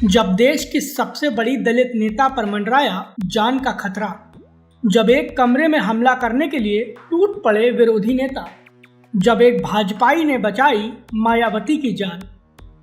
जब देश की सबसे बड़ी दलित नेता पर मंडराया जान का खतरा, जब एक कमरे में हमला करने के लिए टूट पड़े विरोधी नेता, जब एक भाजपाई ने बचाई मायावती की जान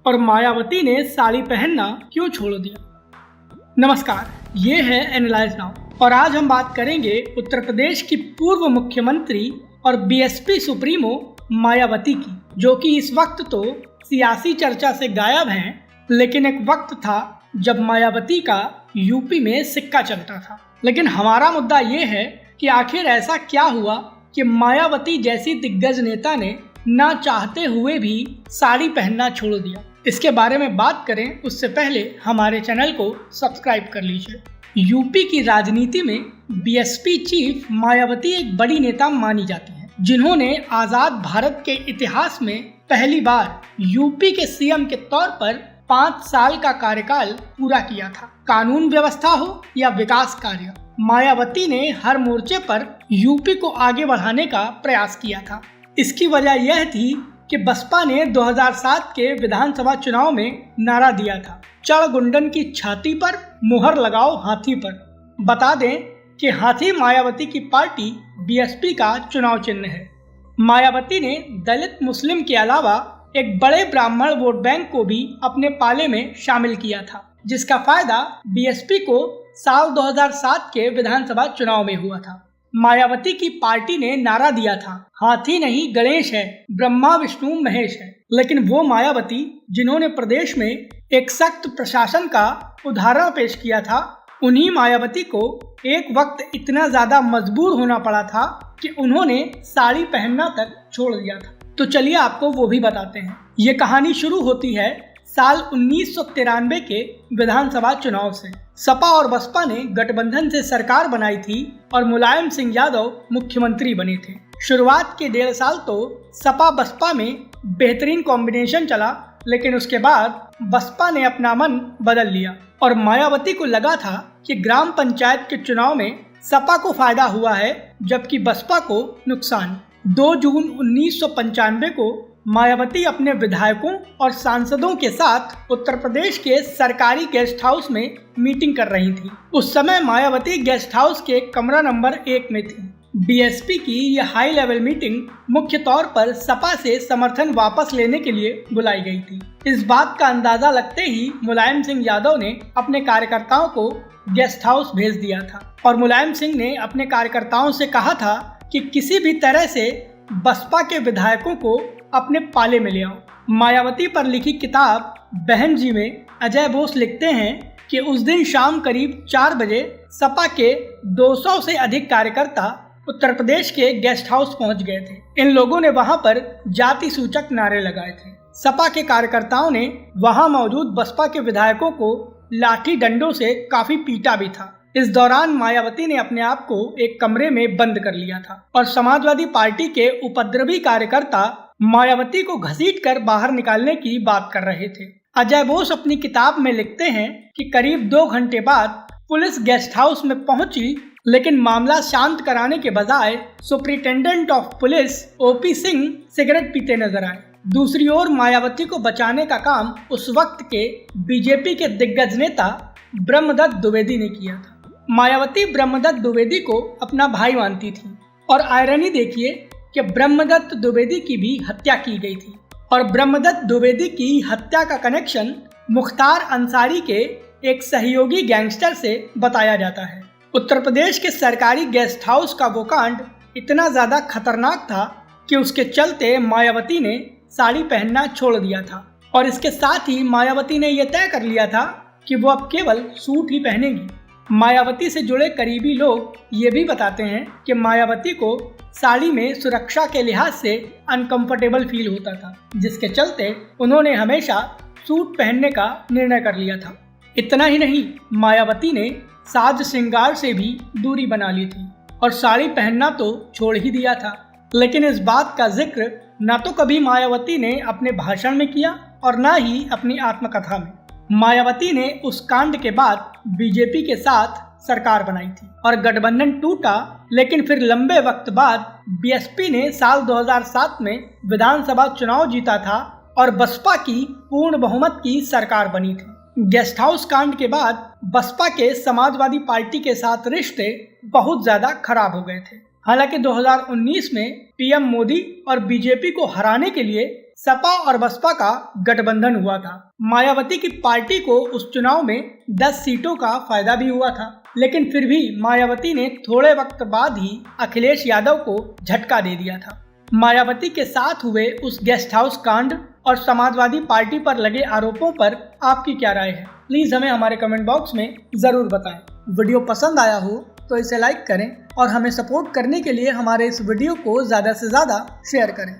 और मायावती ने साड़ी पहनना क्यों छोड़ दिया। नमस्कार, ये है एनालाइज नाउ और आज हम बात करेंगे उत्तर प्रदेश की पूर्व मुख्यमंत्री और बीएसपी सुप्रीमो मायावती की, जो कि इस वक्त तो सियासी चर्चा से गायब हैं, लेकिन एक वक्त था जब मायावती का यूपी में सिक्का चलता था। लेकिन हमारा मुद्दा ये है कि आखिर ऐसा क्या हुआ कि मायावती जैसी दिग्गज नेता ने ना चाहते हुए भी साड़ी पहनना छोड़ दिया। इसके बारे में बात करें उससे पहले हमारे चैनल को सब्सक्राइब कर लीजिए। यूपी की राजनीति में बीएसपी चीफ मायावती एक बड़ी नेता मानी जाती है, जिन्होंने आजाद भारत के इतिहास में पहली बार यूपी के सीएम के तौर पर 5 साल का कार्यकाल पूरा किया था। कानून व्यवस्था हो या विकास कार्य, मायावती ने हर मोर्चे पर यूपी को आगे बढ़ाने का प्रयास किया था। इसकी वजह यह थी कि बसपा ने 2007 के विधानसभा चुनाव में नारा दिया था, चढ़ गुंडन की छाती पर मुहर लगाओ हाथी पर। बता दें कि हाथी मायावती की पार्टी बीएसपी का चुनाव चिन्ह है। मायावती ने दलित मुस्लिम के अलावा एक बड़े ब्राह्मण वोट बैंक को भी अपने पाले में शामिल किया था, जिसका फायदा बीएसपी को साल 2007 के विधानसभा चुनाव में हुआ था। मायावती की पार्टी ने नारा दिया था, हाथी नहीं गणेश है, ब्रह्मा विष्णु महेश है। लेकिन वो मायावती जिन्होंने प्रदेश में एक सख्त प्रशासन का उदाहरण पेश किया था, उन्हीं मायावती को एक वक्त इतना ज्यादा मजबूर होना पड़ा था कि उन्होंने साड़ी पहनना तक छोड़ दिया था। तो चलिए आपको वो भी बताते हैं। ये कहानी शुरू होती है साल 1993 के विधानसभा चुनाव से। सपा और बसपा ने गठबंधन से सरकार बनाई थी और मुलायम सिंह यादव मुख्यमंत्री बने थे। शुरुआत के 1.5 साल तो सपा बसपा में बेहतरीन कॉम्बिनेशन चला, लेकिन उसके बाद बसपा ने अपना मन बदल लिया और मायावती को लगा था कि ग्राम पंचायत के चुनाव में सपा को फायदा हुआ है, जबकि बसपा को नुकसान। 2 जून 1995 को मायावती अपने विधायकों और सांसदों के साथ उत्तर प्रदेश के सरकारी गेस्ट हाउस में मीटिंग कर रही थी। उस समय मायावती गेस्ट हाउस के कमरा नंबर 1 में थी। बीएसपी की यह हाई लेवल मीटिंग मुख्य तौर पर सपा से समर्थन वापस लेने के लिए बुलाई गई थी। इस बात का अंदाजा लगते ही मुलायम सिंह यादव ने अपने कार्यकर्ताओं को गेस्ट हाउस भेज दिया था और मुलायम सिंह ने अपने कार्यकर्ताओं से कहा था कि किसी भी तरह से बसपा के विधायकों को अपने पाले में ले आओ। मायावती पर लिखी किताब बहन जी में अजय बोस लिखते हैं कि उस दिन शाम करीब 4 बजे सपा के 200 से अधिक कार्यकर्ता उत्तर प्रदेश के गेस्ट हाउस पहुंच गए थे। इन लोगों ने वहां पर जाति सूचक नारे लगाए थे। सपा के कार्यकर्ताओं ने वहां मौजूद बसपा के विधायकों को लाठी डंडों से काफी पीटा भी था। इस दौरान मायावती ने अपने आप को एक कमरे में बंद कर लिया था और समाजवादी पार्टी के उपद्रवी कार्यकर्ता मायावती को घसीटकर बाहर निकालने की बात कर रहे थे। अजय बोस अपनी किताब में लिखते हैं कि करीब 2 घंटे बाद पुलिस गेस्ट हाउस में पहुंची, लेकिन मामला शांत कराने के बजाय superintendent of police OP Singh cigarette पीते नजर आए। दूसरी ओर मायावती को बचाने का काम उस वक्त के बीजेपी के दिग्गज नेता ब्रह्मदत्त द्विवेदी ने किया था। मायावती ब्रह्मदत्त द्विवेदी को अपना भाई मानती थी और आयरनी देखिए कि ब्रह्मदत्त द्विवेदी की भी हत्या की गई थी और ब्रह्मदत्त द्विवेदी की हत्या का कनेक्शन मुख्तार अंसारी के एक सहयोगी गैंगस्टर से बताया जाता है। उत्तर प्रदेश के सरकारी गेस्ट हाउस का वो कांड इतना ज्यादा खतरनाक था कि उसके चलते मायावती ने साड़ी पहनना छोड़ दिया था और इसके साथ ही मायावती ने यह तय कर लिया था कि वो अब केवल सूट ही पहनेगी। मायावती से जुड़े करीबी लोग ये भी बताते हैं कि मायावती को साड़ी में सुरक्षा के लिहाज से अनकंफर्टेबल फील होता था, जिसके चलते उन्होंने हमेशा सूट पहनने का निर्णय कर लिया था। इतना ही नहीं, मायावती ने साज श्रृंगार से भी दूरी बना ली थी और साड़ी पहनना तो छोड़ ही दिया था। लेकिन इस बात का जिक्र न तो कभी मायावती ने अपने भाषण में किया और न ही अपनी आत्मकथा में। मायावती ने उस कांड के बाद बीजेपी के साथ सरकार बनाई थी और गठबंधन टूटा, लेकिन फिर लंबे वक्त बाद बीएसपी ने साल 2007 में विधानसभा चुनाव जीता था और बसपा की पूर्ण बहुमत की सरकार बनी थी। गेस्ट हाउस कांड के बाद बसपा के समाजवादी पार्टी के साथ रिश्ते बहुत ज्यादा खराब हो गए थे। हालांकि 2019 में पीएम मोदी और बीजेपी को हराने के लिए सपा और बसपा का गठबंधन हुआ था। मायावती की पार्टी को उस चुनाव में 10 सीटों का फायदा भी हुआ था, लेकिन फिर भी मायावती ने थोड़े वक्त बाद ही अखिलेश यादव को झटका दे दिया था। मायावती के साथ हुए उस गेस्ट हाउस कांड और समाजवादी पार्टी पर लगे आरोपों पर आपकी क्या राय है? प्लीज हमें हमारे कमेंट बॉक्स में जरूर बताएं। वीडियो पसंद आया हो तो इसे लाइक करें और हमें सपोर्ट करने के लिए हमारे इस वीडियो को ज़्यादा से ज़्यादा शेयर करें।